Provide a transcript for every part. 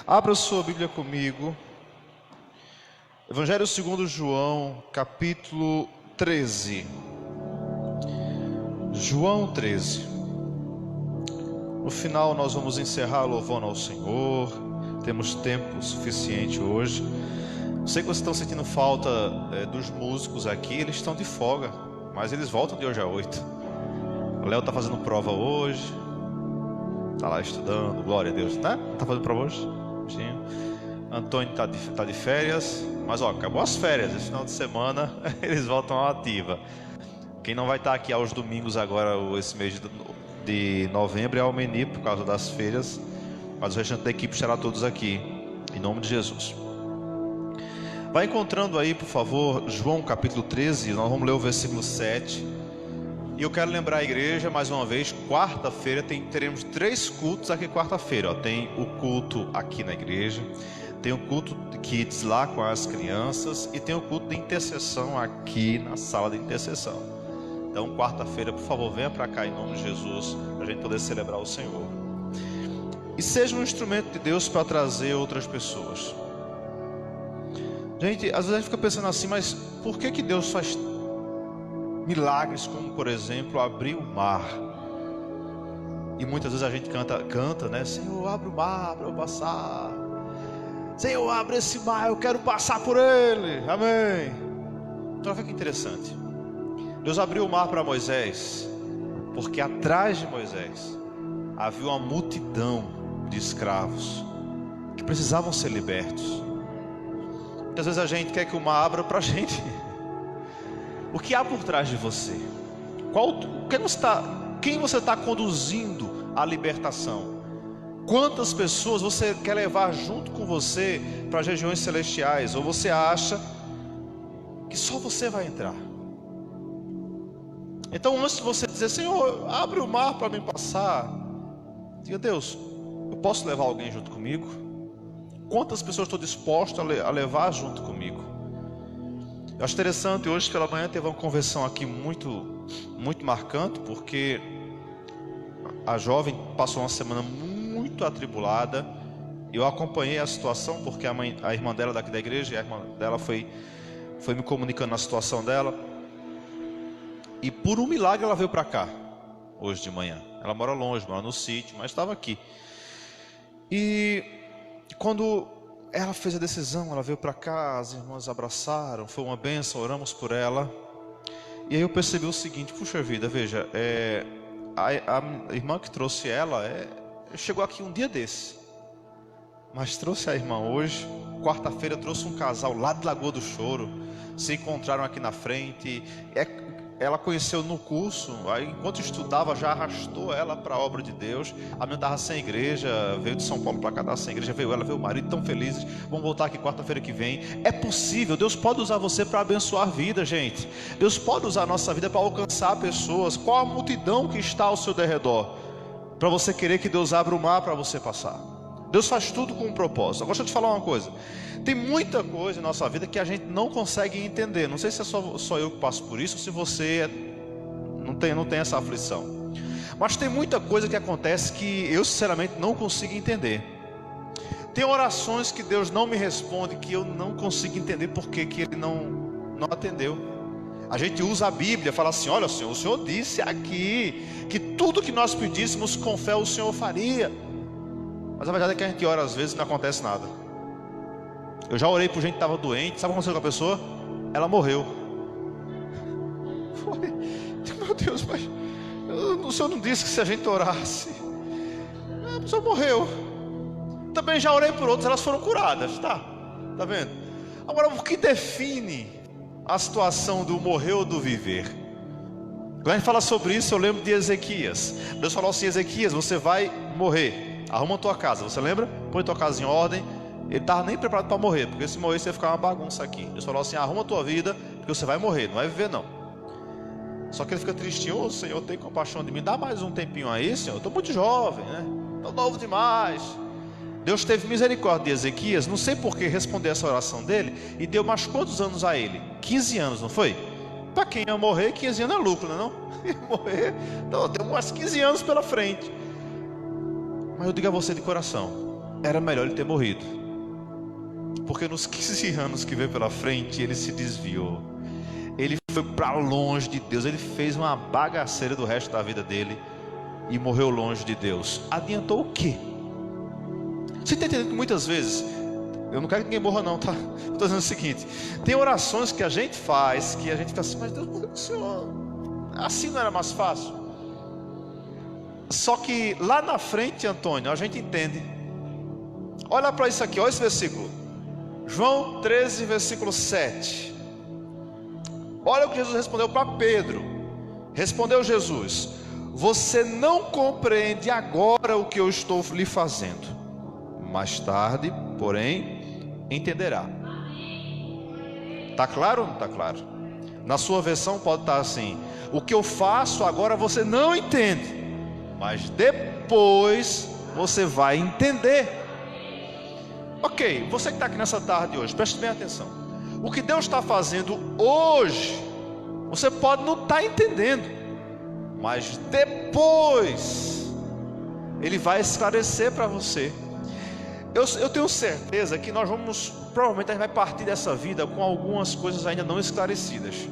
Abra sua Bíblia comigo. Evangelho segundo João, capítulo 13. João 13. No final nós vamos encerrar louvando ao Senhor. Temos tempo suficiente hoje. Sei que vocês estão sentindo falta dos músicos aqui. Eles estão de folga, mas eles voltam de hoje a 8. O Léo está fazendo prova hoje. Está lá estudando, glória a Deus, né? Está fazendo prova hoje? Antônio está de férias. Mas acabou as férias. Esse final de semana eles voltam à ativa. Quem não vai estar aqui aos domingos agora, esse mês de novembro, é o Meni, por causa das feiras. Mas o restante da equipe estará todos aqui, em nome de Jesus. Vai encontrando aí, por favor, João capítulo 13. Nós vamos ler o versículo 7. E eu quero lembrar a igreja, mais uma vez, quarta-feira teremos 3 cultos aqui quarta-feira. Tem o culto aqui na igreja, tem o culto de kids lá com as crianças e tem o culto de intercessão aqui na sala de intercessão. Então, quarta-feira, por favor, venha para cá em nome de Jesus, para a gente poder celebrar o Senhor. E seja um instrumento de Deus para trazer outras pessoas. Gente, às vezes a gente fica pensando assim, mas por que Deus faz milagres como, por exemplo, abrir o mar? E muitas vezes a gente canta, né? Senhor, abre o mar para eu passar. Senhor, abre esse mar, eu quero passar por ele. Amém. Então, olha que interessante. Deus abriu o mar para Moisés, porque atrás de Moisés havia uma multidão de escravos que precisavam ser libertos. Muitas vezes a gente quer que o mar abra para a gente. O que há por trás de você? Quem você está conduzindo à libertação? Quantas pessoas você quer levar junto com você para as regiões celestiais? Ou você acha que só você vai entrar? Então, antes de você dizer, Senhor, abre o mar para mim passar, diga, Deus, eu posso levar alguém junto comigo? Quantas pessoas estou disposto a levar junto comigo? Eu acho interessante, hoje pela manhã teve uma conversão aqui muito marcante, porque a jovem passou uma semana muito atribulada. Eu acompanhei a situação, porque a irmã dela daqui da igreja, a irmã dela foi me comunicando a situação dela. E por um milagre ela veio para cá, hoje de manhã. Ela mora longe, mora no sítio, mas estava aqui. E quando ela fez a decisão, ela veio para cá, as irmãs abraçaram, foi uma bênção, oramos por ela. E aí eu percebi o seguinte, puxa vida, veja, a irmã que trouxe ela, chegou aqui um dia desse, mas trouxe a irmã hoje. Quarta-feira trouxe um casal lá de Lagoa do Choro, se encontraram aqui na frente. Ela conheceu no curso, aí enquanto estudava já arrastou ela para a obra de Deus. A menina estava sem igreja, veio de São Paulo para cá, estava sem igreja, veio ela, veio o marido, tão felizes. Vamos voltar aqui quarta-feira que vem. É possível, Deus pode usar você para abençoar a vida, gente. Deus pode usar a nossa vida para alcançar pessoas. Qual a multidão que está ao seu derredor para você querer que Deus abra o mar para você passar? Deus faz tudo com um propósito. Agora deixa eu te falar uma coisa. Tem muita coisa em nossa vida que a gente não consegue entender. Não sei se é só eu que passo por isso, ou se você não tem essa aflição. Mas tem muita coisa que acontece que eu sinceramente não consigo entender. Tem orações que Deus não me responde, que eu não consigo entender porque que Ele não atendeu. A gente usa a Bíblia, fala assim, olha Senhor, o Senhor disse aqui que tudo que nós pedíssemos com fé o Senhor faria. Mas a verdade é que a gente ora às vezes e não acontece nada. Eu já orei por gente que estava doente. Sabe o que aconteceu com a pessoa? Ela morreu. Meu Deus, mas o Senhor não disse que se a gente orasse? A pessoa morreu. Também já orei por outras, elas foram curadas. Tá vendo? Agora, o que define a situação do morrer ou do viver? Quando a gente fala sobre isso, eu lembro de Ezequias. Deus falou assim, Ezequias, você vai morrer. Arruma a tua casa, você lembra? Põe tua casa em ordem. Ele estava nem preparado para morrer, porque se morrer, você ia ficar uma bagunça aqui. Deus falou assim, arruma a tua vida, porque você vai morrer, não vai viver não. Só que ele fica tristinho, Senhor, tem compaixão de mim, dá mais um tempinho aí, Senhor, eu estou muito jovem, né? Estou novo demais. Deus teve misericórdia de Ezequias, não sei por que respondeu essa oração dele, e deu mais quantos anos a ele? 15 anos, não foi? Para quem ia morrer, 15 anos é lucro, não é não? Ia morrer, então, deu mais 15 anos pela frente. Mas eu digo a você de coração, era melhor ele ter morrido. Porque nos 15 anos que veio pela frente, ele se desviou. Ele foi para longe de Deus. Ele fez uma bagaceira do resto da vida dele e morreu longe de Deus. Adiantou o quê? Você está entendendo que muitas vezes, eu não quero que ninguém morra não, tá? Eu estou dizendo o seguinte: tem orações que a gente faz, que a gente fica assim, mas Deus, por que o Senhor, assim não era mais fácil? Só que lá na frente, Antônio, a gente entende. Olha para isso aqui, olha esse versículo, João 13, versículo 7. Olha o que Jesus respondeu para Pedro. Respondeu Jesus: você não compreende agora o que eu estou lhe fazendo, mais tarde, porém, entenderá. Está claro ou não está claro? Na sua versão pode estar assim: o que eu faço agora você não entende, mas depois você vai entender. Ok, você que está aqui nessa tarde hoje, preste bem atenção. O que Deus está fazendo hoje, você pode não estar entendendo, mas depois Ele vai esclarecer para você. Eu tenho certeza que nós vamos, provavelmente a gente vai partir dessa vida com algumas coisas ainda não esclarecidas.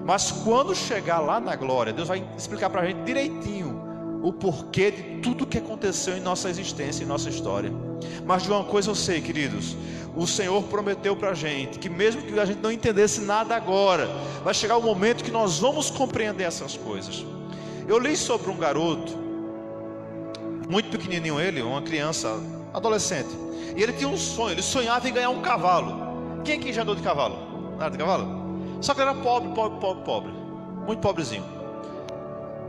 Mas quando chegar lá na glória, Deus vai explicar para a gente direitinho o porquê de tudo que aconteceu em nossa existência, em nossa história. Mas de uma coisa eu sei, queridos: o Senhor prometeu para a gente que mesmo que a gente não entendesse nada agora, vai chegar o momento que nós vamos compreender essas coisas. Eu li sobre um garoto, muito pequenininho ele, uma criança, adolescente, e ele tinha um sonho, ele sonhava em ganhar um cavalo. Quem aqui já andou de cavalo? Nada de cavalo? Só que ele era pobre, muito pobrezinho.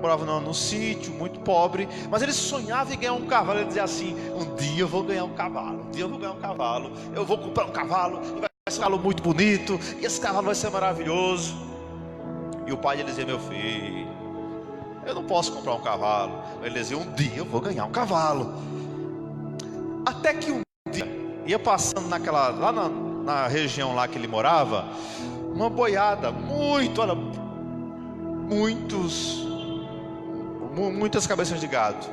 Morava num sítio, muito pobre, mas ele sonhava em ganhar um cavalo. Ele dizia assim: um dia eu vou ganhar um cavalo, um dia eu vou ganhar um cavalo, eu vou comprar um cavalo, e vai ser um cavalo muito bonito, e esse cavalo vai ser maravilhoso. E o pai dele dizia: meu filho, eu não posso comprar um cavalo. Ele dizia: um dia eu vou ganhar um cavalo. Até que um dia, ia passando lá na região lá que ele morava, uma boiada, muitas cabeças de gado.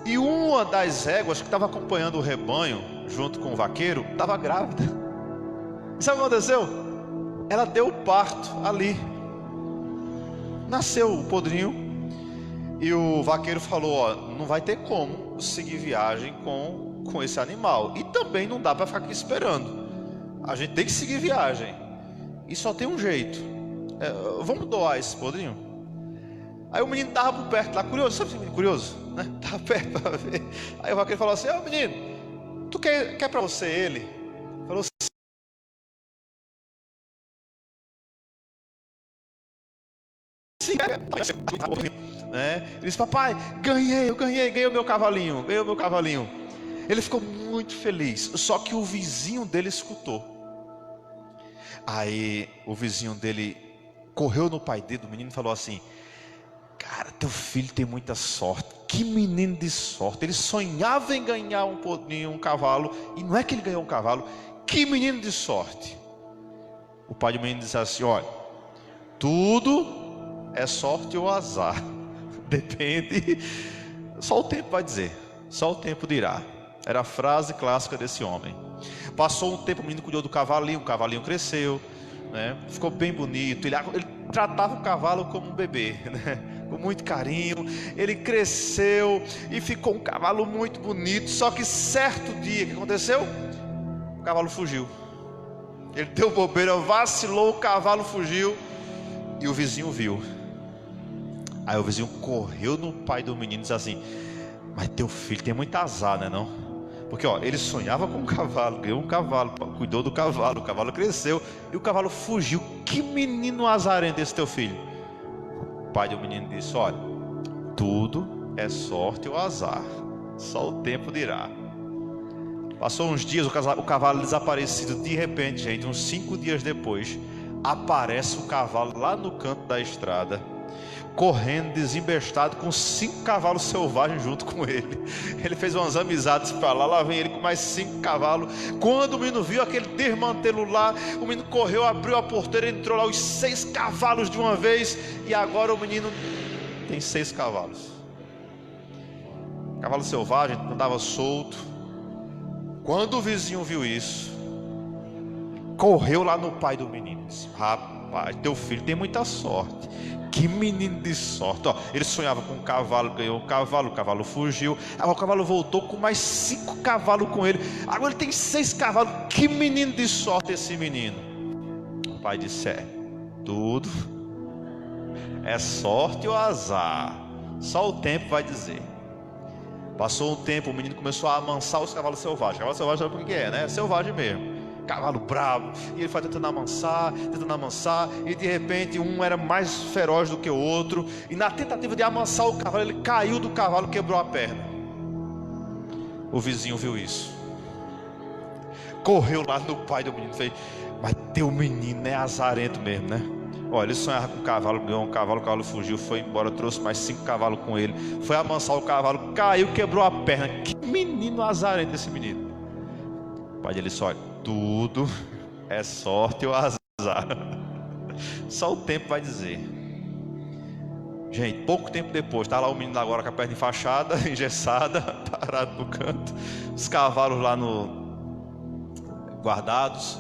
E uma das éguas que estava acompanhando o rebanho, junto com o vaqueiro, estava grávida. E sabe o que aconteceu? Ela deu o parto ali. Nasceu o podrinho. E o vaqueiro falou: ó, não vai ter como seguir viagem com esse animal. E também não dá para ficar aqui esperando. A gente tem que seguir viagem. E só tem um jeito. Vamos doar esse podrinho? Aí o menino estava por perto lá, curioso, sabe esse menino curioso? Né? Estava perto para ver. Aí o vaqueiro falou assim: ô menino, tu quer para você ele? Falou assim: sim, né? Ele disse: papai, ganhei o meu cavalinho, Ele ficou muito feliz, só que o vizinho dele escutou. Aí o vizinho dele correu no pai dele, do menino, e falou assim: cara, teu filho tem muita sorte, que menino de sorte, ele sonhava em ganhar um cavalo, e não é que ele ganhou um cavalo, que menino de sorte. O pai do menino disse assim: olha, tudo é sorte ou azar, depende, só o tempo vai dizer, só o tempo dirá. Era a frase clássica desse homem. Passou um tempo, o menino cuidou do cavalinho, o cavalinho cresceu, né? Ficou bem bonito, ele tratava o cavalo como um bebê, né? Com muito carinho. Ele cresceu e ficou um cavalo muito bonito. Só que certo dia, o que aconteceu? O cavalo fugiu. Ele deu bobeira, vacilou, o cavalo fugiu. E o vizinho viu. Aí o vizinho correu no pai do menino e disse assim: mas teu filho tem muito azar, né não? Porque ó, ele sonhava com um cavalo, ganhou um cavalo, cuidou do cavalo, o cavalo cresceu e o cavalo fugiu. Que menino azarento esse teu filho? O pai do menino disse: olha, tudo é sorte ou azar, só o tempo dirá. Passou uns dias, o cavalo desaparecido. De repente, gente, uns 5 dias depois, aparece o cavalo lá no canto da estrada, correndo desembestado, com 5 cavalos selvagens junto com ele. Ele fez umas amizades para lá vem ele com mais 5 cavalos. Quando o menino viu aquele desmantelo lá, o menino correu, abriu a porteira, entrou lá os 6 cavalos de uma vez. E agora o menino tem 6 cavalos. Cavalo selvagem, andava solto. Quando o vizinho viu isso, correu lá no pai do menino e disse: rapaz, teu filho tem muita sorte. Que menino de sorte. Ó, ele sonhava com um cavalo, ganhou um cavalo, o cavalo fugiu. Agora o cavalo voltou com mais 5 cavalos com ele. Agora ele tem 6 cavalos. Que menino de sorte esse menino. O pai disse: tudo é sorte ou azar, só o tempo vai dizer. Passou um tempo, o menino começou a amansar os cavalos selvagens. Cavalo selvagem sabe o que é, né? É selvagem mesmo. Cavalo bravo, e ele foi tentando amansar, e de repente um era mais feroz do que o outro, e na tentativa de amansar o cavalo, ele caiu do cavalo, quebrou a perna. O vizinho viu isso, correu lá no pai do menino e fez: mas teu menino é azarento mesmo, né? Olha, ele sonhava com o cavalo, ganhou um cavalo, o cavalo fugiu, foi embora, trouxe mais 5 cavalos com ele, foi amansar o cavalo, caiu, quebrou a perna. Que menino azarento esse menino. O pai dele só: tudo é sorte ou azar, só o tempo vai dizer. Gente, pouco tempo depois, está lá o menino agora com a perna enfaixada, engessada, parado no canto, os cavalos lá guardados.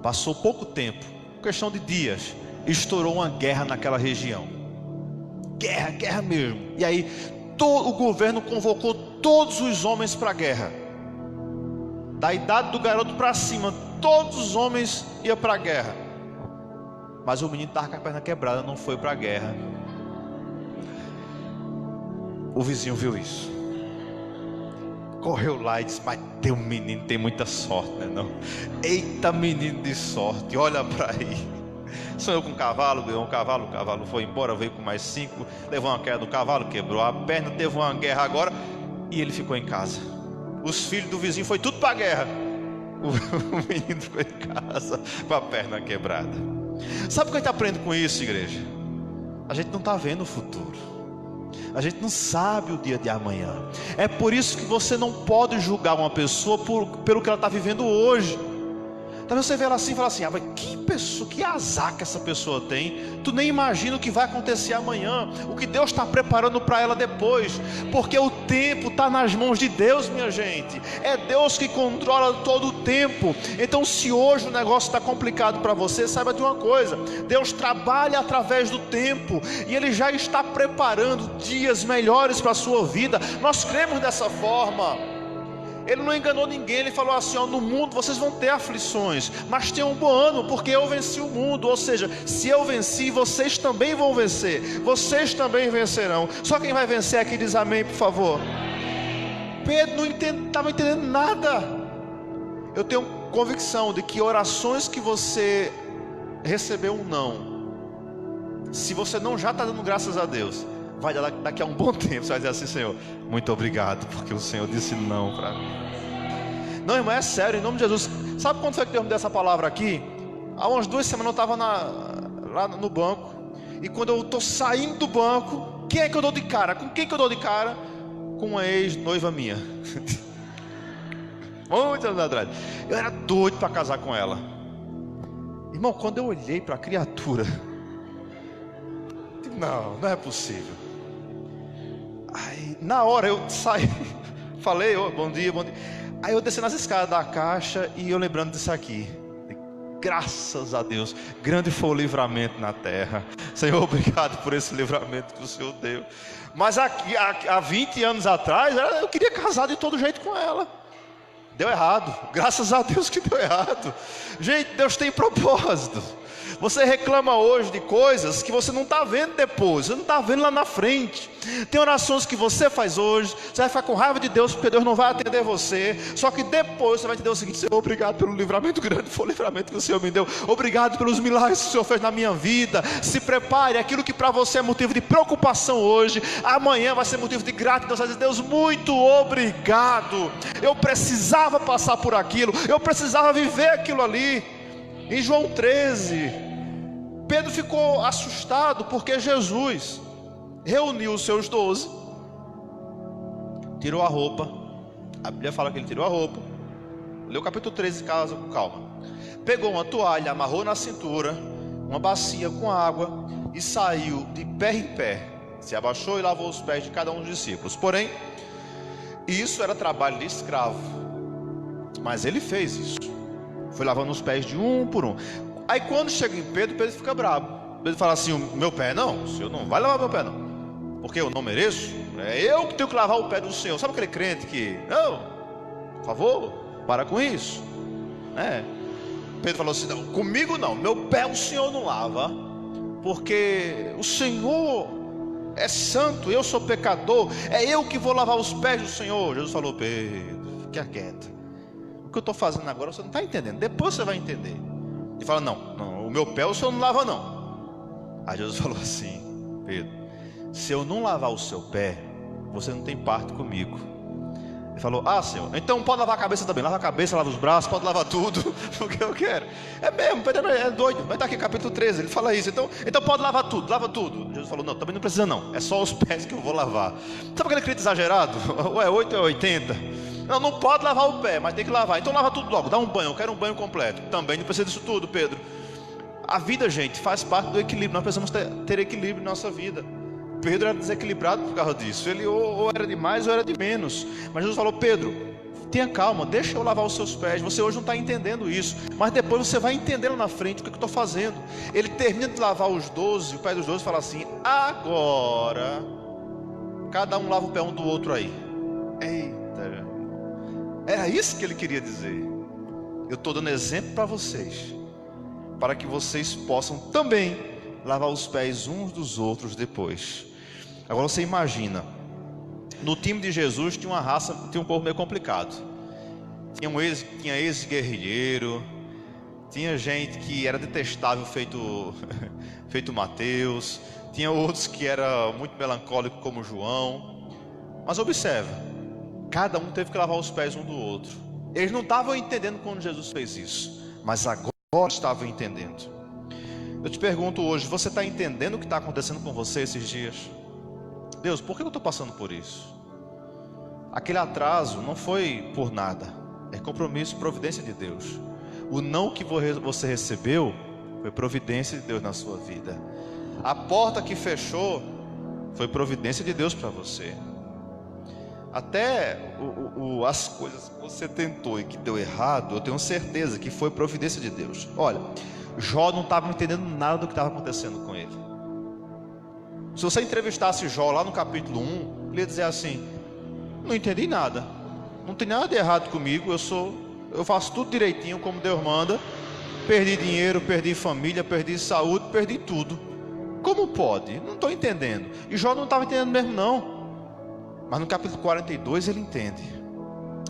Passou pouco tempo, questão de dias, estourou uma guerra naquela região. Guerra mesmo. E aí o governo convocou todos os homens para a guerra. Da idade do garoto para cima, todos os homens iam para a guerra. Mas o menino estava com a perna quebrada, não foi para a guerra. O vizinho viu isso, correu lá e disse: mas teu menino tem muita sorte, né não? Eita menino de sorte, olha para aí. Sonhou com um cavalo, ganhou um cavalo, o cavalo foi embora, veio com mais 5, levou uma queda do cavalo, quebrou a perna, teve uma guerra agora, e ele ficou em casa. Os filhos do vizinho foi tudo para a guerra. O menino ficou em casa com a perna quebrada. Sabe o que a gente aprende com isso, igreja? A gente não está vendo o futuro, a gente não sabe o dia de amanhã. É por isso que você não pode julgar uma pessoa pelo que ela está vivendo hoje. Talvez você vê ela assim e fala assim: mas que pessoa, que azar que essa pessoa tem. Tu nem imagina o que vai acontecer amanhã, o que Deus está preparando para ela depois. Porque o tempo está nas mãos de Deus, minha gente. É Deus que controla todo o tempo. Então se hoje o negócio está complicado para você, saiba de uma coisa: Deus trabalha através do tempo, e Ele já está preparando dias melhores para a sua vida. Nós cremos dessa forma. Ele não enganou ninguém, ele falou assim: no mundo vocês vão ter aflições, mas tenham um bom ânimo, porque eu venci o mundo. Ou seja, se eu venci, vocês também vão vencer, vocês também vencerão. Só quem vai vencer aqui diz amém, por favor. Pedro não estava entendendo nada. Eu tenho convicção de que orações que você recebeu um não, se você não já está dando graças a Deus, vai dar daqui a um bom tempo, você vai dizer assim: Senhor, muito obrigado, porque o Senhor disse não para mim. Não, irmão, é sério, em nome de Jesus. Sabe quando foi que Deus me deu essa palavra aqui? Há umas 2 semanas eu estava lá no banco, e quando eu estou saindo do banco, quem é que eu dou de cara? Com quem que eu dou de cara? Com uma ex-noiva minha. Muitos anos atrás. Eu era doido para casar com ela. Irmão, quando eu olhei para a criatura, não é possível. Aí, na hora eu saí, falei: bom dia. Aí eu desci nas escadas da caixa, e eu lembrando disso aqui: graças a Deus, grande foi o livramento na terra. Senhor, obrigado por esse livramento que o Senhor deu. Mas há 20 anos atrás, eu queria casar de todo jeito com ela. Deu errado, graças a Deus que deu errado. Gente, Deus tem propósito. Você reclama hoje de coisas que você não está vendo depois, você não está vendo lá na frente. Tem orações que você faz hoje, você vai ficar com raiva de Deus porque Deus não vai atender você. Só que depois você vai entender o seguinte: Senhor, obrigado pelo livramento grande, foi o livramento que o Senhor me deu. Obrigado pelos milagres que o Senhor fez na minha vida. Se prepare, aquilo que para você é motivo de preocupação hoje, amanhã vai ser motivo de gratidão. Você vai dizer: Deus, muito obrigado. Eu precisava passar por aquilo, eu precisava viver aquilo ali. Em João 13, Pedro ficou assustado porque Jesus reuniu os seus 12, tirou a roupa. A Bíblia fala que ele tirou a roupa. Lê o capítulo 13 de casa com calma. Pegou uma toalha, amarrou na cintura, uma bacia com água, e saiu de pé em pé. Se abaixou e lavou os pés de cada um dos discípulos. Porém, isso era trabalho de escravo. Mas ele fez isso. Foi lavando os pés de um por um. Aí quando chega em Pedro, Pedro fica bravo. Pedro fala assim: o meu pé não, o Senhor não vai lavar meu pé não, porque eu não mereço. É eu que tenho que lavar o pé do Senhor. Sabe aquele crente que, não, por favor, para com isso. Pedro falou assim: não, comigo não, meu pé o Senhor não lava, porque o Senhor é santo, eu sou pecador, é eu que vou lavar os pés do Senhor. Jesus falou: Pedro, fique quieto, o que eu estou fazendo agora você não está entendendo, depois você vai entender. Ele fala: não, o meu pé o Senhor não lava não. Aí Jesus falou assim: Pedro, se eu não lavar o seu pé, você não tem parte comigo. Ele falou: Senhor, então pode lavar a cabeça também. Lava a cabeça, lava os braços, pode lavar tudo, porque eu quero. É mesmo, Pedro é doido. Vai estar aqui capítulo 13, ele fala isso. Então pode lavar tudo, lava tudo. Jesus falou: não, também não precisa não, é só os pés que eu vou lavar. Sabe aquele crente exagerado? Ou é 8 ou é 80. Não pode lavar o pé, mas tem que lavar. Então lava tudo logo, dá um banho, eu quero um banho completo. Também não precisa disso tudo, Pedro. A vida, gente, faz parte do equilíbrio. Nós precisamos ter equilíbrio na nossa vida. Pedro era desequilibrado por causa disso. Ele ou era de mais ou era de menos. Mas Jesus falou: Pedro, tenha calma, deixa eu lavar os seus pés. Você hoje não está entendendo isso, mas depois você vai entender lá na frente o que eu estou fazendo. Ele termina de lavar os 12, o pé dos 12 fala assim: agora cada um lava o pé um do outro aí. Eita, era isso que ele queria dizer. Eu estou dando exemplo para vocês, para que vocês possam também lavar os pés uns dos outros depois. Agora você imagina, no time de Jesus tinha uma raça, tinha um povo meio complicado. Tinha ex-guerrilheiro, tinha gente que era detestável, feito Mateus, tinha outros que era muito melancólico como João. Mas observa, cada um teve que lavar os pés um do outro. Eles não estavam entendendo quando Jesus fez isso, mas agora estavam entendendo. Eu te pergunto hoje, você está entendendo o que está acontecendo com você esses dias? Deus, por que eu estou passando por isso? Aquele atraso não foi por nada, é compromisso, providência de Deus. O não que você recebeu foi providência de Deus na sua vida. A porta que fechou foi providência de Deus para você. Até as coisas que você tentou e que deu errado, eu tenho certeza que foi providência de Deus. Olha, Jó não estava entendendo nada do que estava acontecendo com ele. Se você entrevistasse Jó lá no capítulo 1, ele ia dizer assim: não entendi nada, não tem nada de errado comigo, eu faço tudo direitinho como Deus manda. Perdi dinheiro, perdi família, perdi saúde, perdi tudo. Como pode? Não estou entendendo. E Jó não estava entendendo mesmo não. Mas no capítulo 42 ele entende.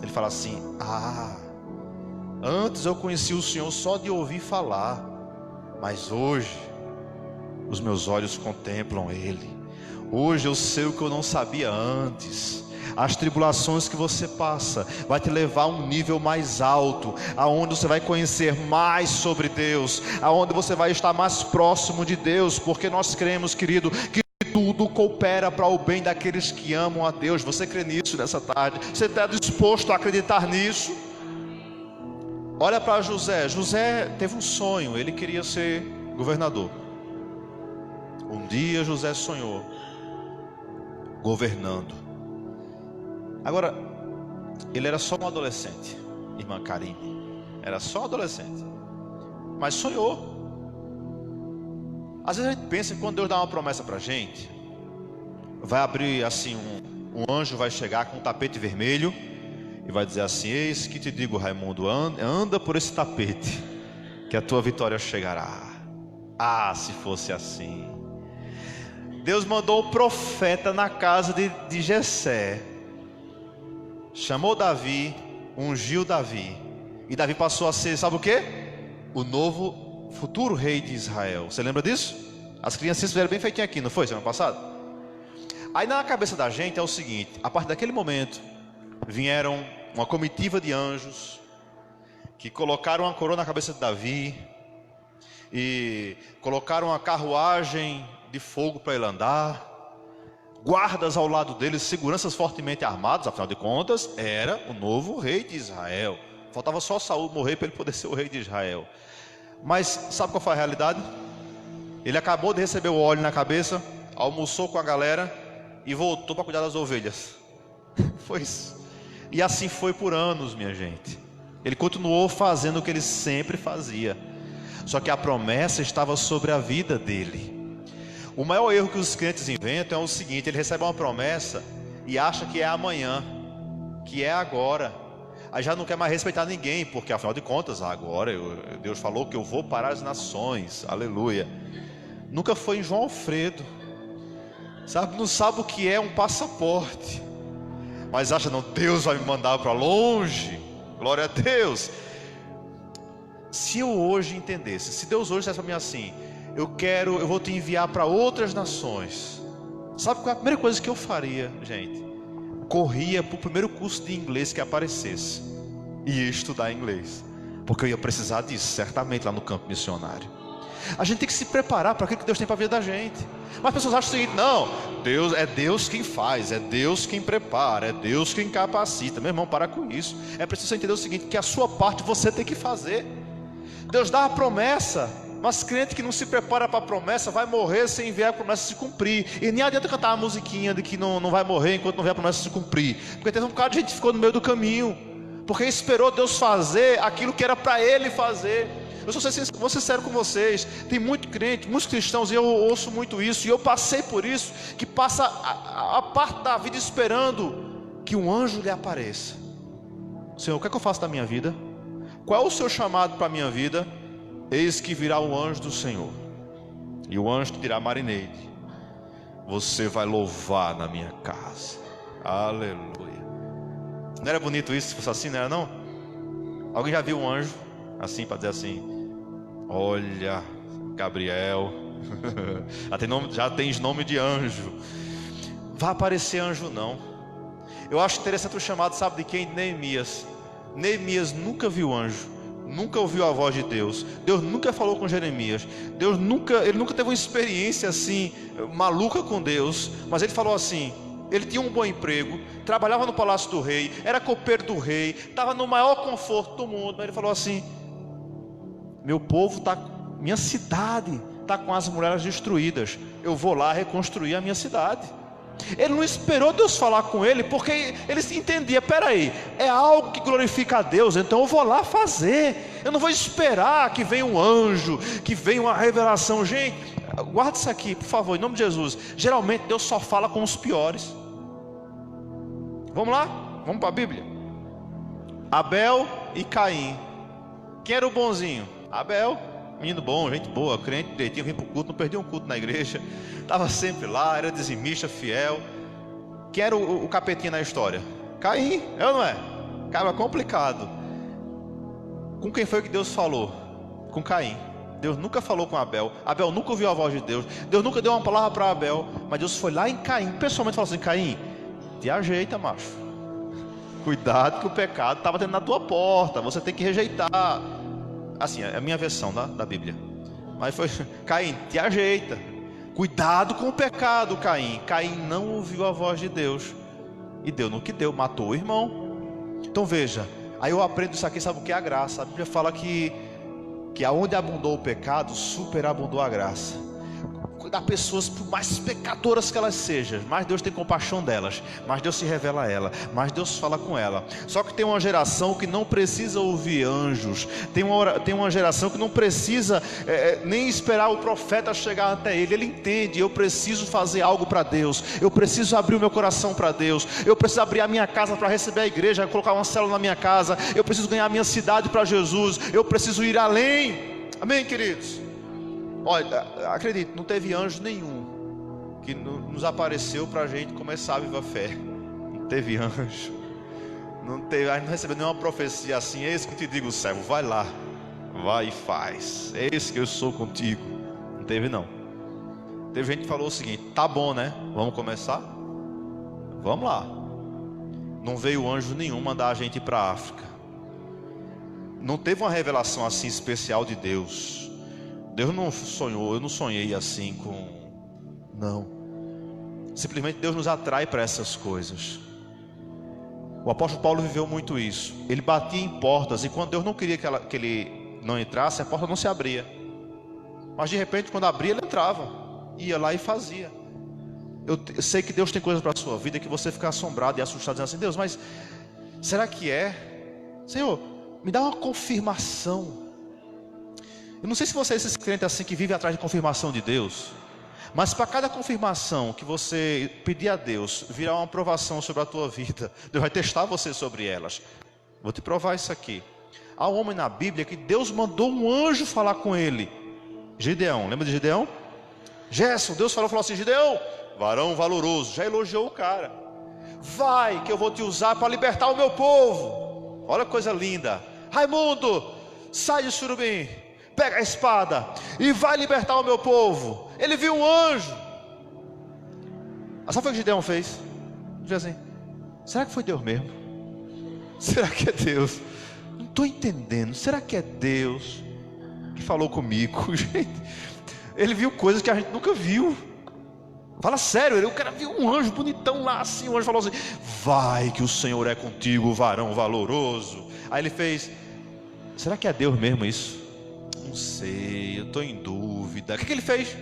Ele fala assim: antes eu conheci o Senhor só de ouvir falar, mas hoje os meus olhos contemplam Ele. Hoje eu sei o que eu não sabia antes. As tribulações que você passa vai te levar a um nível mais alto, aonde você vai conhecer mais sobre Deus, aonde você vai estar mais próximo de Deus, porque nós cremos, querido, que tudo coopera para o bem daqueles que amam a Deus. Você crê nisso nessa tarde? Você está disposto a acreditar nisso? Olha para José. José teve um sonho, ele queria ser governador. Um dia José sonhou governando. Agora, ele era só um adolescente, irmã Karine, era só um adolescente, mas sonhou. Às vezes a gente pensa que quando Deus dá uma promessa para a gente, vai abrir assim, um anjo vai chegar com um tapete vermelho e vai dizer assim: eis que te digo, Raimundo, anda por esse tapete, que a tua vitória chegará. Se fosse assim. Deus mandou o profeta na casa de Jessé, chamou Davi, ungiu Davi, e Davi passou a ser, sabe o que? O novo futuro rei de Israel. Você lembra disso? As crianças fizeram bem feitinho aqui, não foi semana passada? Aí na cabeça da gente é o seguinte: a partir daquele momento vieram uma comitiva de anjos que colocaram uma coroa na cabeça de Davi e colocaram uma carruagem de fogo para ele andar, guardas ao lado dele, seguranças fortemente armados. Afinal de contas, era o novo rei de Israel. Faltava só Saul morrer para ele poder ser o rei de Israel. Mas sabe qual foi a realidade? Ele acabou de receber o óleo na cabeça, almoçou com a galera e voltou para cuidar das ovelhas. Foi isso. E assim foi por anos, minha gente. Ele continuou fazendo o que ele sempre fazia. Só que a promessa estava sobre a vida dele. O maior erro que os crentes inventam é o seguinte: ele recebe uma promessa e acha que é amanhã, que é agora. Aí já não quer mais respeitar ninguém, porque afinal de contas, agora Deus falou que eu vou para as nações, aleluia. Nunca foi em João Alfredo, sabe? Não sabe o que é um passaporte, mas acha, não, Deus vai me mandar para longe, glória a Deus. Se eu hoje entendesse, se Deus hoje dissesse para mim assim: eu vou te enviar para outras nações, sabe qual é a primeira coisa que eu faria, gente? Corria para o primeiro curso de inglês que aparecesse e ia estudar inglês, porque eu ia precisar disso, certamente, lá no campo missionário. A gente tem que se preparar para aquilo que Deus tem para a vida da gente. Mas as pessoas acham o seguinte: não, é Deus quem faz, é Deus quem prepara, é Deus quem capacita. Meu irmão, para com isso. É preciso entender o seguinte: que a sua parte você tem que fazer. Deus dá a promessa, mas crente que não se prepara para a promessa vai morrer sem ver a promessa se cumprir. E nem adianta cantar a musiquinha de que não vai morrer enquanto não ver a promessa se cumprir, porque tem um bocado de gente que ficou no meio do caminho, porque esperou Deus fazer aquilo que era para Ele fazer. Eu vou ser sincero com vocês, tem muito crente, muitos cristãos, e eu ouço muito isso, e eu passei por isso, que passa a parte da vida esperando que um anjo lhe apareça. Senhor, o que é que eu faço da minha vida? Qual é o seu chamado para a minha vida? Eis que virá o anjo do Senhor, e o anjo que dirá: Marineide, você vai louvar na minha casa. Aleluia. Não era bonito isso, se fosse assim, não era não? Alguém já viu um anjo assim, para dizer assim: olha, Gabriel, já tens nome de anjo. Vai aparecer anjo não. Eu acho interessante o chamado, sabe de quem? De Neemias. Neemias nunca viu anjo, nunca ouviu a voz de Deus. Deus nunca falou com Jeremias. Ele nunca teve uma experiência assim maluca com Deus. Mas ele falou assim: ele tinha um bom emprego, trabalhava no palácio do rei, era copeiro do rei, estava no maior conforto do mundo. Mas ele falou assim: minha cidade está com as muralhas destruídas, eu vou lá reconstruir a minha cidade. Ele não esperou Deus falar com ele, porque ele entendia: peraí, é algo que glorifica a Deus, então eu vou lá fazer. Eu não vou esperar que venha um anjo, que venha uma revelação. Gente, guarda isso aqui, por favor, em nome de Jesus. Geralmente Deus só fala com os piores. Vamos lá? Vamos para a Bíblia. Abel e Caim. Quem era o bonzinho? Abel, menino bom, gente boa, crente direitinho, vinha para o culto, não perdia um culto na igreja, estava sempre lá, era dizimista, fiel. Quem era o capetinha na história? Caim, é ou não é? Cara, complicado. Com quem foi que Deus falou? Com Caim. Deus nunca falou com Abel. Abel nunca ouviu a voz de Deus. Deus nunca deu uma palavra para Abel. Mas Deus foi lá em Caim, pessoalmente falou assim: Caim, te ajeita, macho. Cuidado que o pecado está batendo na tua porta, você tem que rejeitar. Assim, é a minha versão da Bíblia. Mas foi: Caim, te ajeita. Cuidado com o pecado, Caim. Caim não ouviu a voz de Deus, e deu no que deu, matou o irmão. Então veja, aí eu aprendo isso aqui, sabe o que é a graça? A Bíblia fala que aonde abundou o pecado, superabundou a graça. Cuidar pessoas, por mais pecadoras que elas sejam, mais Deus tem compaixão delas, mais Deus se revela a ela, mais Deus fala com ela. Só que tem uma geração que não precisa ouvir anjos, tem uma geração que não precisa nem esperar o profeta chegar até ele entende: eu preciso fazer algo para Deus, eu preciso abrir o meu coração para Deus, eu preciso abrir a minha casa para receber a igreja, colocar uma célula na minha casa, eu preciso ganhar a minha cidade para Jesus, eu preciso ir além. Amém, queridos? Olha, acredite, não teve anjo nenhum que nos apareceu para a gente começar a viver a fé. Não teve anjo, a gente não recebeu nenhuma profecia assim: eis que te digo, servo, vai lá, vai e faz, eis que eu sou contigo. Não teve não. Teve gente que falou o seguinte: tá bom, né, vamos começar? Vamos lá. Não veio anjo nenhum mandar a gente ir para a África. Não teve uma revelação assim especial de Deus. Deus não sonhou, eu não sonhei assim não. Simplesmente Deus nos atrai para essas coisas. O apóstolo Paulo viveu muito isso. Ele batia em portas, e quando Deus não queria que ele não entrasse, a porta não se abria. Mas de repente, quando abria, ele entrava, ia lá e fazia. Eu sei que Deus tem coisas para a sua vida que você fica assombrado e assustado, dizendo assim: Deus, mas será que é? Senhor, me dá uma confirmação. Eu não sei se você é esses crentes assim que vivem atrás de confirmação de Deus, mas para cada confirmação que você pedir a Deus, virá uma aprovação sobre a tua vida. Deus vai testar você sobre elas. Vou te provar isso aqui. Há um homem na Bíblia que Deus mandou um anjo falar com ele. Gideão, lembra de Gideão? Gerson, Deus falou assim: Gideão, varão valoroso, já elogiou o cara. Vai que eu vou te usar para libertar o meu povo. Olha que coisa linda. Raimundo, sai de surubim, pega a espada e vai libertar o meu povo. Ele viu um anjo. Sabe o que Gideão fez? Ele fez assim: será que foi Deus mesmo? Será que é Deus? Não estou entendendo. Será que é Deus que falou comigo? Gente, ele viu coisas que a gente nunca viu. Fala sério, o cara viu um anjo bonitão lá assim. O anjo falou assim: vai que o Senhor é contigo, varão valoroso. Aí ele fez: será que é Deus mesmo isso? Não sei, eu estou em dúvida. O que ele fez?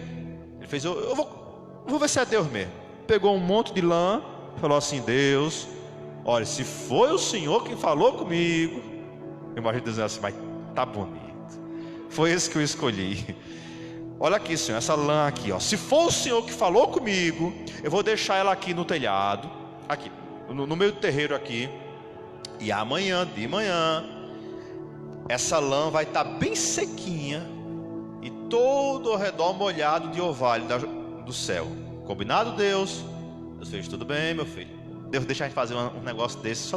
Ele fez: eu vou ver se é Deus mesmo. Pegou um monte de lã, falou assim: Deus, olha, se foi o Senhor quem falou comigo. Eu imagino dizendo assim: mas tá bonito, foi esse que eu escolhi. Olha aqui, Senhor, essa lã aqui, ó. Se for o Senhor que falou comigo, eu vou deixar ela aqui no telhado, aqui, no meio do terreiro aqui. E amanhã, de manhã, essa lã vai estar bem sequinha e todo ao redor molhado de orvalho do céu. Combinado, Deus? Deus fez: tudo bem, meu filho. Deus deixa a gente fazer um negócio desse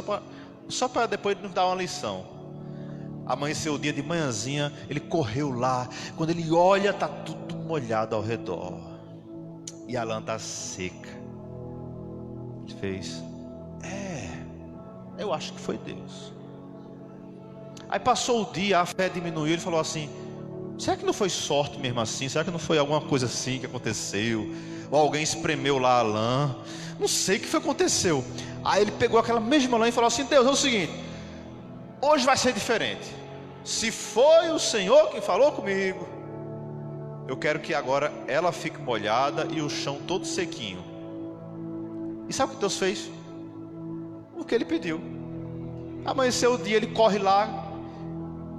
só para depois nos dar uma lição. Amanheceu o dia de manhãzinha, ele correu lá. Quando ele olha, está tudo molhado ao redor e a lã está seca. Ele fez: eu acho que foi Deus. Aí passou o dia, a fé diminuiu. Ele falou assim: será que não foi sorte mesmo assim? Será que não foi alguma coisa assim que aconteceu? Ou alguém espremeu lá a lã? Não sei o que foi que aconteceu. Aí ele pegou aquela mesma lã e falou assim: Deus, é o seguinte, hoje vai ser diferente. Se foi o Senhor quem falou comigo, eu quero que agora ela fique molhada e o chão todo sequinho. E sabe o que Deus fez? O que ele pediu. Amanheceu o dia, ele corre lá,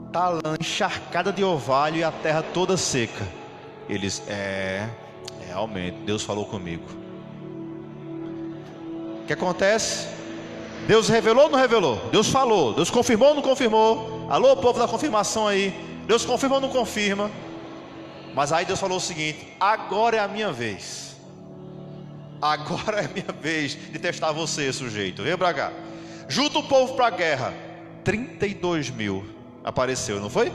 está a lã encharcada de orvalho e a terra toda seca. Eles: realmente, Deus falou comigo. O que acontece? Deus revelou ou não revelou? Deus falou. Deus confirmou ou não confirmou? Alô, povo da confirmação aí. Deus confirma ou não confirma? Mas aí Deus falou o seguinte: agora é a minha vez. Agora é a minha vez de testar você, sujeito. Vem pra cá. Junta o povo para a guerra. 32 mil apareceu, não foi?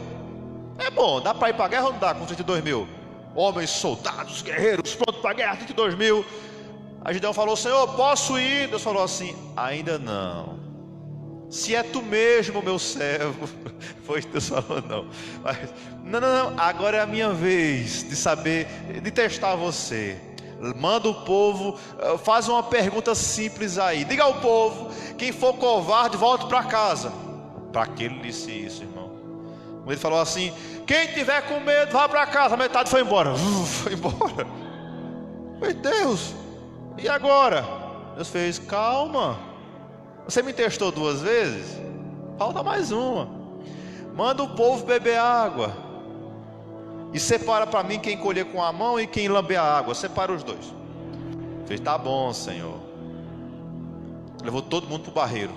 É bom, dá para ir para a guerra ou não dá com 32 mil? Homens, soldados, guerreiros, prontos para a guerra, 32 mil. Aí Gideão falou: Senhor, posso ir? Deus falou assim: ainda não. Se é tu mesmo, meu servo. Foi que Deus falou: não. Mas, não, agora é a minha vez de saber, de testar você. Manda o povo, faz uma pergunta simples aí. Diga ao povo: quem for covarde, volte para casa. Para que ele disse isso, irmão? Ele falou assim: quem tiver com medo, vá para casa. A metade foi embora. Foi embora. Foi Deus. E agora? Deus fez: calma. Você me testou 2 vezes? Falta mais uma. Manda o povo beber água. E separa para mim quem colher com a mão e quem lamber a água. Separa os dois. Fez: tá bom, Senhor. Levou todo mundo para o barreiro,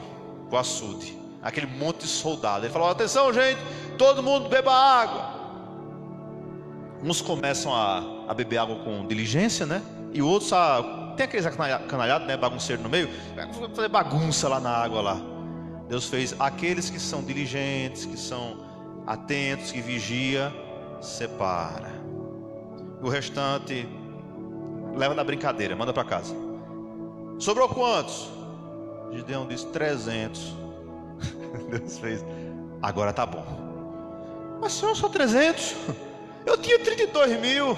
para o açude. Aquele monte de soldado. Ele falou: atenção, gente, todo mundo beba água. Uns começam a beber água com diligência, né? E outros tem aqueles acanalhados, né? Bagunceiro no meio. Vai fazer bagunça lá na água lá. Deus fez: aqueles que são diligentes, que são atentos, que vigia, separa. O restante leva na brincadeira, manda para casa. Sobrou quantos? Gideão disse: 300. Deus fez: agora tá bom. Mas Senhor, só 300? Eu tinha 32 mil.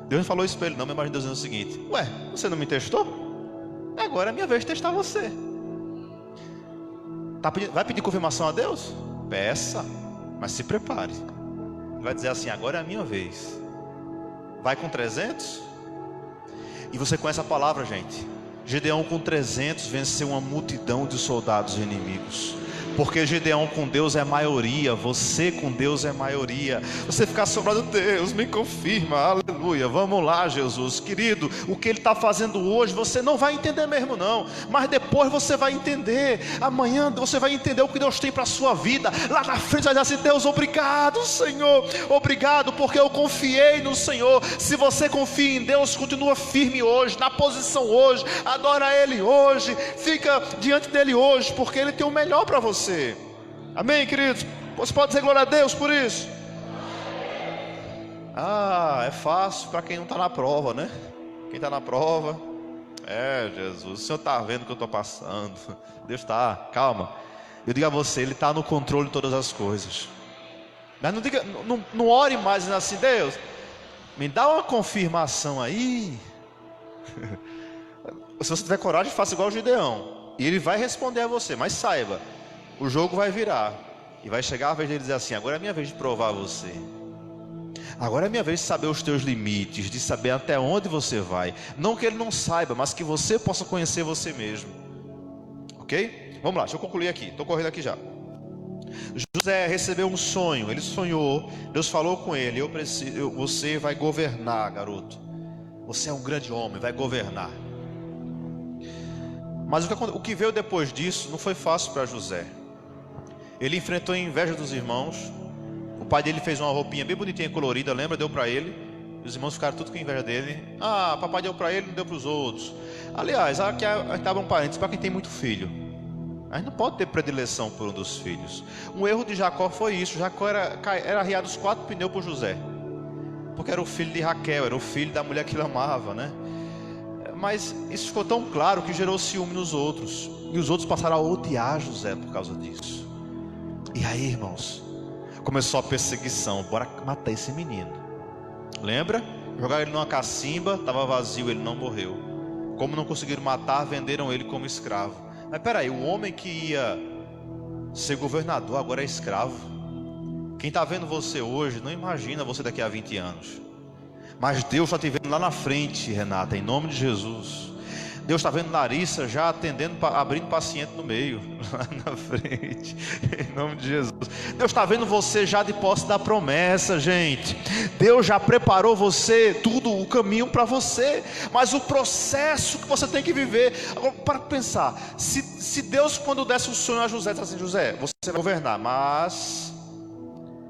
Deus falou isso para ele: não, mas Deus dizendo o seguinte: ué, você não me testou? Agora é minha vez de testar você. Vai pedir confirmação a Deus? Peça, mas se prepare. Ele vai dizer assim: agora é a minha vez. Vai com 300? E você conhece a palavra, gente. Gideão com 300 venceu uma multidão de soldados inimigos. Porque Gideão com Deus é maioria, você com Deus é maioria. Você ficar sobrado, Deus me confirma, aleluia. Vamos lá, Jesus, querido, o que Ele está fazendo hoje, você não vai entender mesmo não, mas depois você vai entender. Amanhã você vai entender o que Deus tem para a sua vida. Lá na frente vai dizer assim: Deus, obrigado Senhor, obrigado porque eu confiei no Senhor. Se você confia em Deus, continua firme hoje, na posição hoje, adora Ele hoje, fica diante dEle hoje, porque Ele tem o melhor para você. Amém, queridos? Você pode dizer glória a Deus por isso? É fácil para quem não está na prova, né? Quem está na prova, Jesus, o Senhor está vendo o que eu estou passando. Deus está, calma. Eu digo a você, Ele está no controle de todas as coisas. Mas não ore mais dizendo assim: Deus, me dá uma confirmação aí. Se você tiver coragem, faça igual o Gideão, e Ele vai responder a você. Mas saiba, o jogo vai virar, e vai chegar a vez dele dizer assim: agora é a minha vez de provar você. Agora é a minha vez de saber os teus limites, de saber até onde você vai. Não que Ele não saiba, mas que você possa conhecer você mesmo. Ok? Vamos lá, deixa eu concluir aqui, estou correndo aqui já. José recebeu um sonho, ele sonhou, Deus falou com ele: você vai governar, garoto. Você é um grande homem, vai governar. Mas o que veio depois disso não foi fácil para José. Ele enfrentou a inveja dos irmãos. O pai dele fez uma roupinha bem bonitinha, colorida, lembra? Deu para ele. Os irmãos ficaram tudo com inveja dele. Papai deu para ele, não deu para os outros. Aliás, aqui estava um parênteses para quem tem muito filho. A gente não pode ter predileção por um dos filhos. Um erro de Jacó foi isso. Jacó era arriado os 4 pneus por José, porque era o filho de Raquel, era o filho da mulher que ele amava, né? Mas isso ficou tão claro que gerou ciúme nos outros, e os outros passaram a odiar José por causa disso. E aí, irmãos, começou a perseguição. Bora matar esse menino. Lembra? Jogaram ele numa cacimba, estava vazio, ele não morreu. Como não conseguiram matar, venderam ele como escravo. Mas peraí, o homem que ia ser governador agora é escravo. Quem está vendo você hoje não imagina você daqui a 20 anos. Mas Deus está te vendo lá na frente, Renata, em nome de Jesus. Deus está vendo Larissa já atendendo, abrindo paciente no meio, lá na frente, em nome de Jesus. Deus está vendo você já de posse da promessa, gente. Deus já preparou você, tudo, o caminho para você. Mas o processo que você tem que viver. Agora, para pensar, se Deus, quando desse um sonho a José, disse assim: José, você vai governar, mas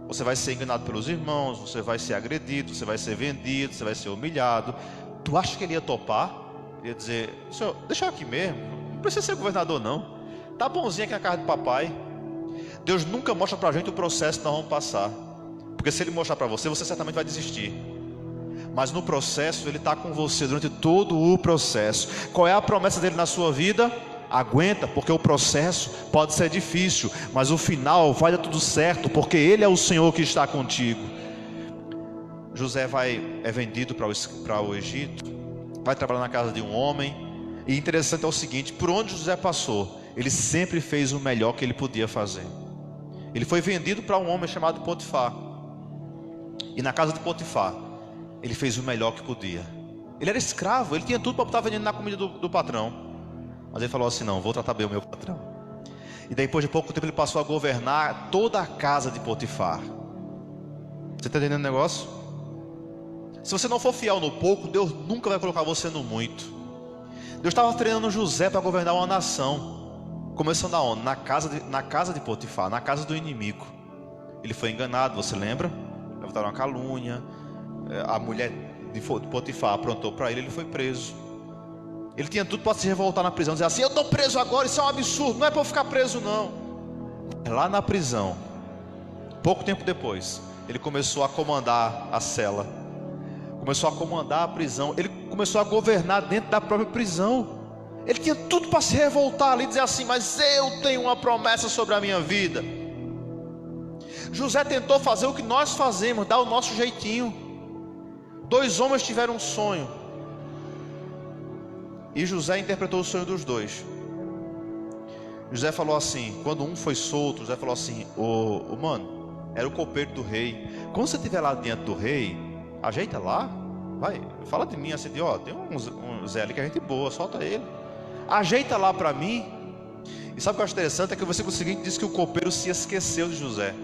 você vai ser enganado pelos irmãos, você vai ser agredido, você vai ser vendido, você vai ser humilhado. Tu acha que ele ia topar? Ele ia dizer: Senhor, deixa eu aqui mesmo, não precisa ser governador não, tá bonzinho aqui na casa do papai. Deus nunca mostra pra gente o processo que nós vamos passar, porque se Ele mostrar para você, você certamente vai desistir. Mas no processo, Ele está com você durante todo o processo. Qual é a promessa dele na sua vida? Aguenta, porque o processo pode ser difícil, mas o final vai dar tudo certo, porque Ele é o Senhor que está contigo. José é vendido para o Egito, vai trabalhar na casa de um homem. E interessante é o seguinte: por onde José passou, ele sempre fez o melhor que ele podia fazer. Ele foi vendido para um homem chamado Potifar, e na casa de Potifar ele fez o melhor que podia. Ele era escravo, ele tinha tudo para estar vendendo na comida do patrão, mas ele falou assim: não, vou tratar bem o meu patrão. E depois de pouco tempo ele passou a governar toda a casa de Potifar. Você está entendendo o negócio? Se você não for fiel no pouco, Deus nunca vai colocar você no muito. Deus estava treinando José para governar uma nação. Começando aonde? Na casa de Potifar, na casa do inimigo. Ele foi enganado, você lembra? Levantaram uma calúnia. A mulher de Potifar aprontou para ele, ele foi preso. Ele tinha tudo para se revoltar na prisão, dizer assim: eu estou preso agora, isso é um absurdo, não é para eu ficar preso não. Lá na prisão, pouco tempo depois, ele começou a comandar a cela, começou a comandar a prisão, ele começou a governar dentro da própria prisão. Ele tinha tudo para se revoltar ali e dizer assim: mas eu tenho uma promessa sobre a minha vida. José tentou fazer o que nós fazemos, dar o nosso jeitinho. 2 homens tiveram um sonho, e José interpretou o sonho dos 2. José falou assim, quando um foi solto, José falou assim: mano, era o copeiro do rei. Quando você estiver lá diante do rei, ajeita lá, vai, fala de mim assim, tem um Zé ali que é gente boa, solta ele, ajeita lá para mim. E sabe o que eu acho interessante? É que o versículo seguinte diz que o copeiro se esqueceu de José.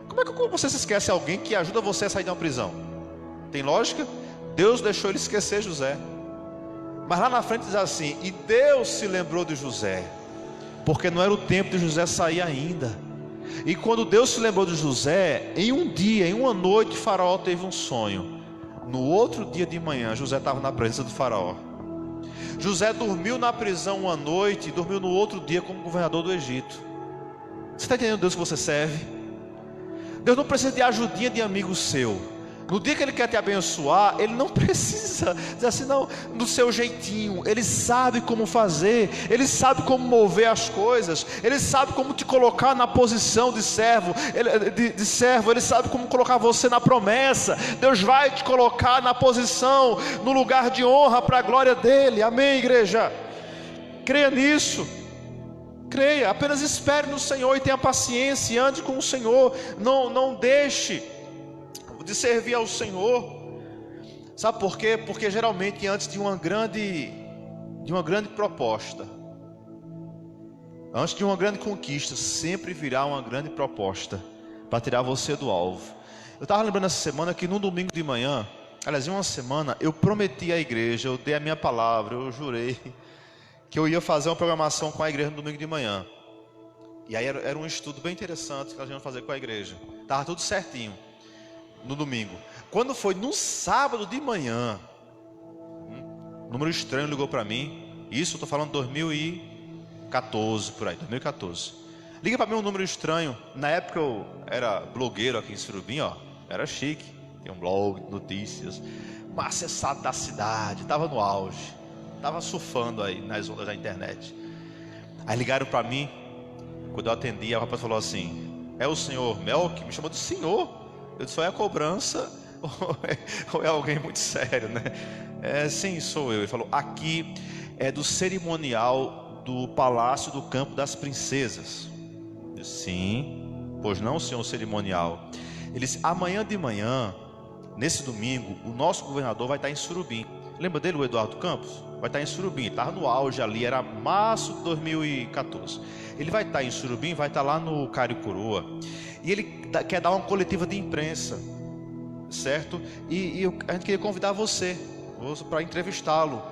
Como é que você se esquece de alguém que ajuda você a sair de uma prisão? Tem lógica? Deus deixou ele esquecer José. Mas lá na frente diz assim: e Deus se lembrou de José, porque não era o tempo de José sair ainda. E quando Deus se lembrou de José, em um dia, em uma noite, Faraó teve um sonho. No outro dia de manhã, José estava na presença do Faraó. José dormiu na prisão uma noite e dormiu no outro dia como governador do Egito. Você está entendendo o Deus que você serve? Deus não precisa de ajudinha de amigo seu. No dia que Ele quer te abençoar, Ele não precisa dizer assim, não, do seu jeitinho. Ele sabe como fazer, Ele sabe como mover as coisas, Ele sabe como te colocar na posição de servo, Ele sabe como colocar você na promessa. Deus vai te colocar na posição, no lugar de honra para a glória dEle. Amém, igreja? Creia nisso. Creia, apenas espere no Senhor e tenha paciência e ande com o Senhor. Não deixe de servir ao Senhor. Sabe por quê? Porque geralmente antes de uma grande proposta, antes de uma grande conquista, sempre virá uma grande proposta para tirar você do alvo. Eu estava lembrando essa semana que no domingo de manhã, aliás, em uma semana, eu prometi à igreja, eu dei a minha palavra, eu jurei que eu ia fazer uma programação com a igreja no domingo de manhã. E aí era um estudo bem interessante que nós íamos fazer com a igreja. Estava tudo certinho no domingo. Quando foi no sábado de manhã, um número estranho ligou para mim. Isso eu estou falando 2014, por aí, 2014. Liga para mim um número estranho. Na época eu era blogueiro aqui em Surubim, ó. Era chique, tem um blog, notícias, mais acessado da cidade, estava no auge, estava surfando aí nas ondas da internet. Aí ligaram para mim. Quando eu atendi, a rapaz falou assim: é o senhor Melk? Me chamou de senhor. Eu disse: é a cobrança ou é alguém muito sério, né? Sim, sou eu. Ele falou: aqui é do cerimonial do Palácio do Campo das Princesas. Eu disse: sim, pois não, senhor cerimonial. Ele disse: amanhã de manhã, nesse domingo, o nosso governador vai estar em Surubim. Lembra dele, o Eduardo Campos? Vai estar em Surubim, ele estava no auge ali, era março de 2014. Ele vai estar em Surubim, vai estar lá no Caricuroa. E ele quer dar uma coletiva de imprensa, certo? E a gente queria convidar você para entrevistá-lo.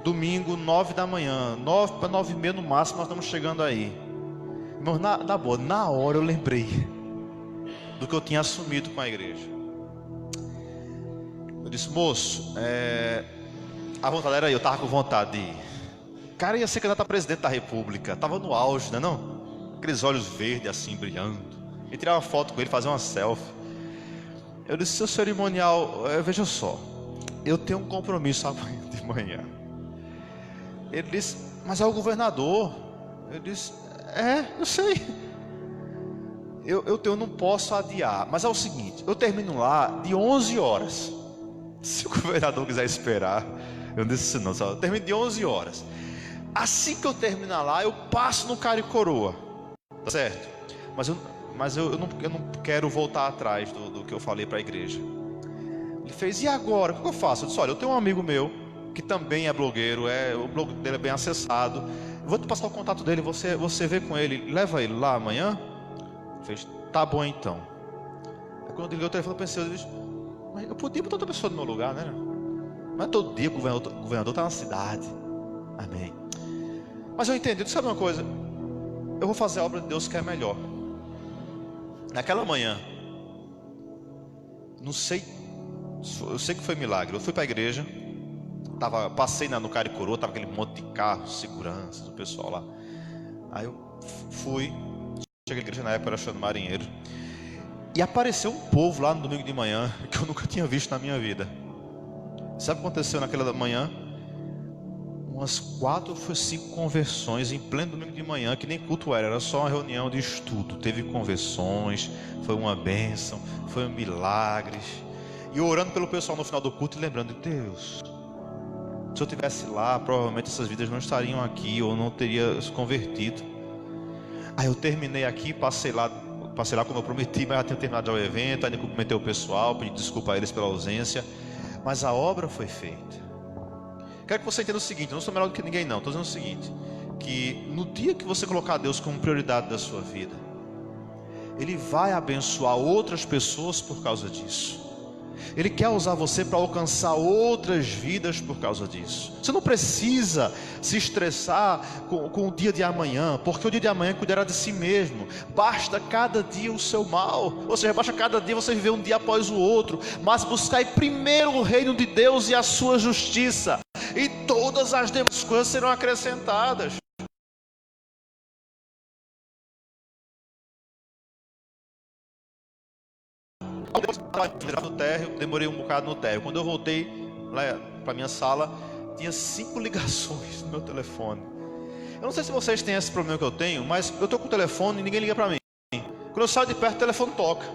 Domingo, 9 da manhã, 9 para 9h30 no máximo, nós estamos chegando aí. Irmãos, na boa, na hora eu lembrei do que eu tinha assumido com a igreja. Eu disse: moço, a vontade era eu estava com vontade de ir. Cara, ia ser candidato a presidente da república, estava no auge, né, não? Aqueles olhos verdes assim, brilhando. E tirar uma foto com ele, fazer uma selfie. Eu disse: seu cerimonial, veja só, eu tenho um compromisso amanhã de manhã. Ele disse: mas é o governador. Eu disse: eu sei. Eu não posso adiar. Mas é o seguinte, eu termino lá de 11 horas. Se o governador quiser esperar. Eu não disse não, só eu termino de 11 horas. Assim que eu terminar lá, eu passo no Caricuroa. Tá certo? Mas eu não quero voltar atrás do que eu falei para a igreja. Ele fez: e agora? O que eu faço? Eu disse: olha, eu tenho um amigo meu que também é blogueiro, o blog dele é bem acessado. Eu vou te passar o contato dele, você vê com ele, leva ele lá amanhã. Ele fez: tá bom então. Aí quando ele ligou o telefone, eu pensei, mas eu podia botar outra pessoa no meu lugar, né? Mas todo dia o governador está na cidade. Amém. Mas eu entendi, sabe uma coisa? Eu vou fazer a obra de Deus que é melhor. Naquela manhã, não sei, eu sei que foi milagre. Eu fui para a igreja, passei no Caricuroa, estava aquele monte de carros, seguranças, o pessoal lá. Aí eu fui, cheguei à igreja, na época era Chão do Marinheiro, e apareceu um povo lá no domingo de manhã que eu nunca tinha visto na minha vida. Sabe o que aconteceu naquela manhã? Umas 4 ou 5 conversões em pleno domingo de manhã, que nem culto era só uma reunião de estudo. Teve conversões, foi uma bênção, foi milagres. E orando pelo pessoal no final do culto e lembrando: Deus, se eu estivesse lá, provavelmente essas vidas não estariam aqui, ou não teria se convertido. Aí eu terminei aqui, passei lá como eu prometi, mas já tinha terminado já o evento. Ainda cumprimentei o pessoal, pedi desculpa a eles pela ausência, mas a obra foi feita. Quero que você entenda o seguinte: eu não sou melhor do que ninguém não, estou dizendo o seguinte, que no dia que você colocar Deus como prioridade da sua vida, Ele vai abençoar outras pessoas por causa disso. Ele quer usar você para alcançar outras vidas por causa disso. Você não precisa se estressar com o dia de amanhã, porque o dia de amanhã cuidará de si mesmo. Basta cada dia o seu mal, ou seja, basta cada dia você viver um dia após o outro. Mas buscai primeiro o reino de Deus e a sua justiça, e todas as demais coisas serão acrescentadas. No térreo, demorei um bocado no térreo. Quando eu voltei lá para minha sala, tinha 5 ligações no meu telefone. Eu não sei se vocês têm esse problema que eu tenho, mas eu estou com o telefone e ninguém liga para mim. Quando eu saio de perto, o telefone toca.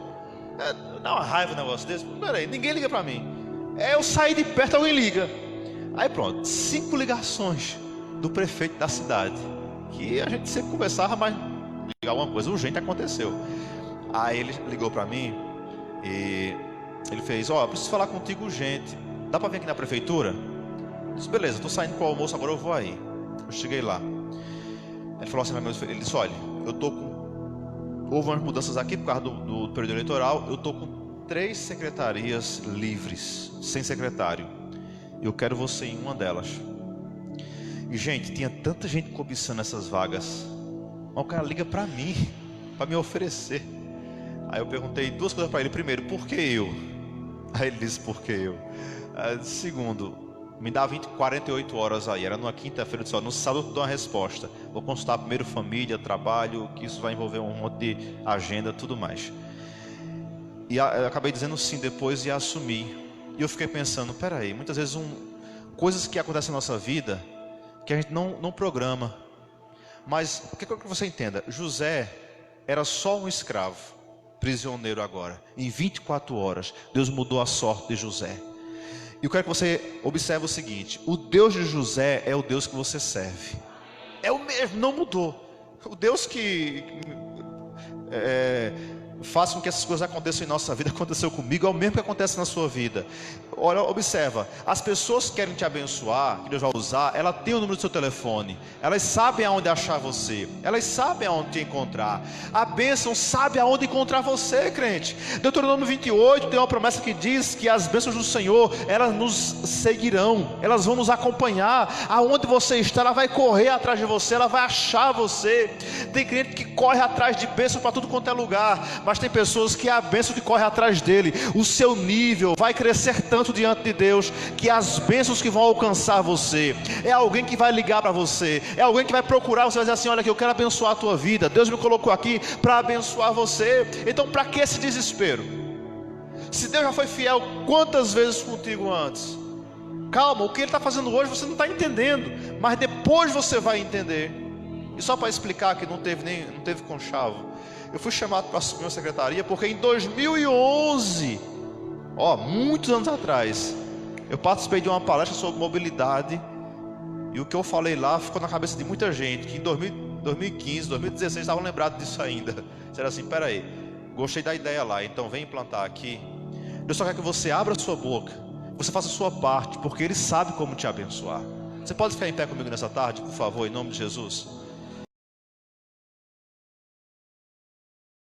Dá uma raiva um negócio desse. Peraí, ninguém liga para mim. Eu saí de perto, alguém liga. Aí pronto, 5 ligações do prefeito da cidade, que a gente sempre conversava, mas ligar alguma coisa urgente aconteceu. Aí ele ligou para mim e ele fez: eu preciso falar contigo urgente, dá para vir aqui na prefeitura? Eu disse: beleza, estou saindo para o almoço, agora eu vou aí. Eu cheguei lá, ele falou assim para mim, ele disse: olha, houve umas mudanças aqui por causa do período eleitoral, eu estou com 3 secretarias livres, sem secretário, eu quero você em uma delas. E gente, tinha tanta gente cobiçando essas vagas, mas o cara liga para mim, para me oferecer. Aí eu perguntei 2 coisas para ele. Primeiro, por que eu? Aí ele disse: por que eu? Segundo, me dá 48 horas aí. Era numa quinta-feira, eu disse: no sábado eu dou uma resposta. Vou consultar primeiro família, trabalho, que isso vai envolver um monte de agenda, tudo mais. E eu acabei dizendo sim depois e assumi. E eu fiquei pensando: peraí, muitas vezes coisas que acontecem na nossa vida que a gente não programa. Mas o que eu quero que você entenda: José era só um escravo, prisioneiro agora. Em 24 horas, Deus mudou a sorte de José. E eu quero que você observe o seguinte: o Deus de José é o Deus que você serve. É o mesmo, não mudou. O Deus que faz com que essas coisas aconteçam em nossa vida, aconteceu comigo, é o mesmo que acontece na sua vida. Olha, observa, as pessoas que querem te abençoar, que Deus vai usar, ela tem o número do seu telefone, elas sabem aonde achar você, elas sabem aonde te encontrar. A bênção sabe aonde encontrar você, crente. Deuteronômio 28 tem uma promessa que diz que as bênçãos do Senhor, elas nos seguirão, elas vão nos acompanhar. Aonde você está, ela vai correr atrás de você, ela vai achar você. Tem crente que corre atrás de bênção para tudo quanto é lugar, mas tem pessoas que é a bênção que corre atrás dele. O seu nível vai crescer tanto diante de Deus, que as bênçãos que vão alcançar você, é alguém que vai ligar para você, é alguém que vai procurar, você vai dizer assim: olha aqui, eu quero abençoar a tua vida, Deus me colocou aqui para abençoar você. Então para que esse desespero? Se Deus já foi fiel quantas vezes contigo antes? Calma, o que Ele está fazendo hoje você não está entendendo, mas depois você vai entender. E só para explicar que não teve conchavo, eu fui chamado para assumir uma secretaria porque em 2011, muitos anos atrás, eu participei de uma palestra sobre mobilidade, e o que eu falei lá ficou na cabeça de muita gente, que em 2015, 2016 estavam lembrados disso ainda. Disseram assim: peraí, gostei da ideia lá, então vem implantar aqui. Deus só quer que você abra a sua boca, você faça a sua parte, porque Ele sabe como te abençoar. Você pode ficar em pé comigo nessa tarde, por favor, em nome de Jesus?